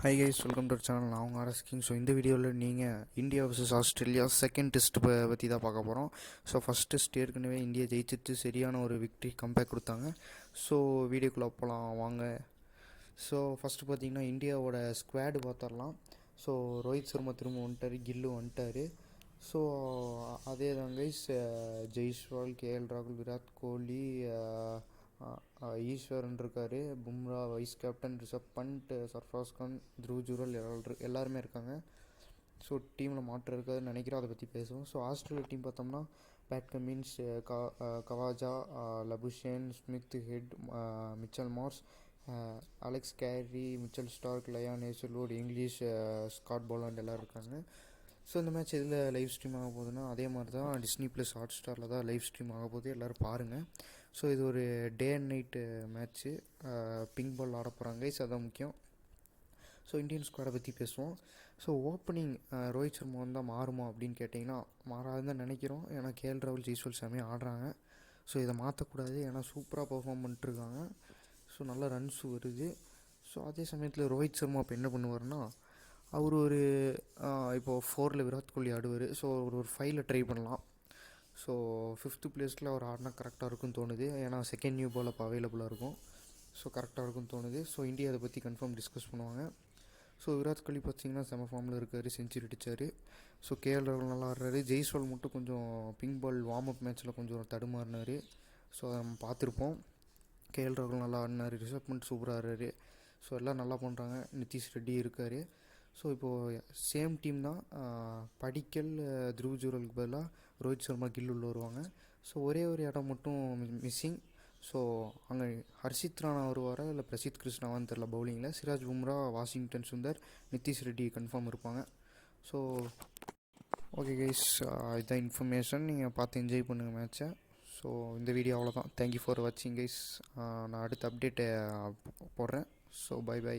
Hi guys, welcome to channel. நான் உங்கள் RS king. So இந்த வீடியோவில் நீங்கள் India versus Australia second test பற்றி தான் பார்க்க போகிறோம். ஸோ ஃபஸ்ட் டெஸ்ட் ஏற்கனவே இந்தியா ஜெயிச்சிட்டு சரியான ஒரு விக்ட்ரி கம்பேக் கொடுத்தாங்க. ஸோ வீடியோக்குள்ளே போகலாம் வாங்க. ஸோ ஃபஸ்ட்டு பார்த்தீங்கன்னா இந்தியாவோட ஸ்குவாடு பார்த்துடலாம். ஸோ ரோஹித் சர்மா திரும்ப வந்துட்டார், கில்லு வந்துட்டார். ஸோ அதே தான் கைஸ், ஜெய்ஸ்வால், கேஎல் ராகுல், விராட் கோலி, ஈஸ்வரன் இருக்கார், பும்ரா வைஸ் கேப்டன், ரிஷப் பண்ட், சர்ஃப்ராஸ் கான், த்ருவ் ஜுரல் எல்லாருமே இருக்காங்க. ஸோ டீமில் மாற்றம் இருக்காதுன்னு நினைக்கிறோம், அதை பற்றி பேசுவோம். ஸோ ஆஸ்திரேலியா டீம் பார்த்தோம்னா Pat Cummins, Khawaja, Labuschagne, Smith, Head, Mitchell Marsh, Alex Carey, Mitchell Starc, Lyon Hazlewood, Inglis, Scott Boland எல்லோரும் இருக்காங்க. ஸோ இந்த மேட்ச் எதில் லைவ் ஸ்ட்ரீம் ஆக போகுதுன்னா அதே மாதிரி தான் டிஸ்னி ப்ளஸ் ஹாட் ஸ்டாரில் தான் லைவ் ஸ்ட்ரீம் ஆக போகுது, எல்லோரும் பாருங்கள். ஸோ இது ஒரு day and night match, pink ball ஆட போகிறாங்க. ஸோ அதான் முக்கியம். ஸோ இந்தியன் ஸ்குவாடை பற்றி பேசுவோம். ஸோ ஓப்பனிங் ரோஹித் சர்மா வந்தால் மாறுமா அப்படின்னு கேட்டிங்கன்னா மாறாதுன்னு தான் நினைக்கிறோம். ஏன்னா கேஎல் ராகுல், ஜெய்ஸ்வால் சாமியாக ஆடுறாங்க. ஸோ இதை மாற்றக்கூடாது, ஏன்னா சூப்பராக பர்ஃபார்ம் பண்ணிட்டுருக்காங்க. ஸோ நல்ல ரன்ஸ் வருது. ஸோ அதே சமயத்தில் ரோஹித் சர்மா இப்போ என்ன பண்ணுவார்னா, அவர் ஒரு இப்போது 4ல் விராட் கோலி ஆடுவார். ஸோ ஒரு 5ல் ட்ரை பண்ணலாம். ஸோ 5th பிளேஸில் அவர் ஆடினா கரெக்டாக இருக்குன்னு தோணுது. ஏன்னா செகண்ட் நியூ பால் அப்போ அவைலபிளாக இருக்கும். ஸோ கரெக்டாக இருக்குன்னு தோணுது. ஸோ இந்தியா அதை பற்றி கன்ஃபார்ம் டிஸ்கஸ் பண்ணுவாங்க. ஸோ விராட் கோலி பார்த்திங்கன்னா செம ஃபார்மில் இருக்கார், செஞ்சுரி அடித்தார். ஸோ கேஎல் ராகுல் நல்லா ஆடுறாரு. ஜெய்ஸ்வால் மட்டும் கொஞ்சம் பிங்க் பால் வார்ம் அப் மேட்ச்சில் கொஞ்சம் தடுமாறினார். ஸோ அதை நம்ம பார்த்துருப்போம். கேஎல் ராகுல் நல்லா ஆடினார், ரிஷப் பண்ட் சூப்பராக ஆடுறாரு. ஸோ எல்லாம் நல்லா பண்ணுறாங்க. நிதிஷ் ரெட்டி இருக்கார். ஸோ இப்போது சேம் டீம் தான். படிக்கல், த்ருவ் ஜுரலுக்கு பதிலாக ரோஹித் சர்மா, கில் உள்ள வருவாங்க. ஸோ ஒரே ஒரு இடம் மட்டும் மிஸ்ஸிங். ஸோ அங்கே ஹர்ஷித் ராணா வருவாரா இல்லை பிரசித் கிருஷ்ணாவான்னு தெரில பவுலிங்கில். சிராஜ் பும்ரா, வாஷிங்டன் சுந்தர், நிதிஷ் ரெட்டி கன்ஃபார்ம் இருப்பாங்க. ஸோ ஓகே கைஸ், இதுதான் இன்ஃபர்மேஷன். நீங்கள் பார்த்து என்ஜாய் பண்ணுங்கள் மேட்ச்சை. ஸோ இந்த வீடியோ அவ்வளோதான். தேங்க்யூ ஃபார் வாட்சிங் கைஸ். நான் அடுத்த அப்டேட்டை போடுறேன். So by.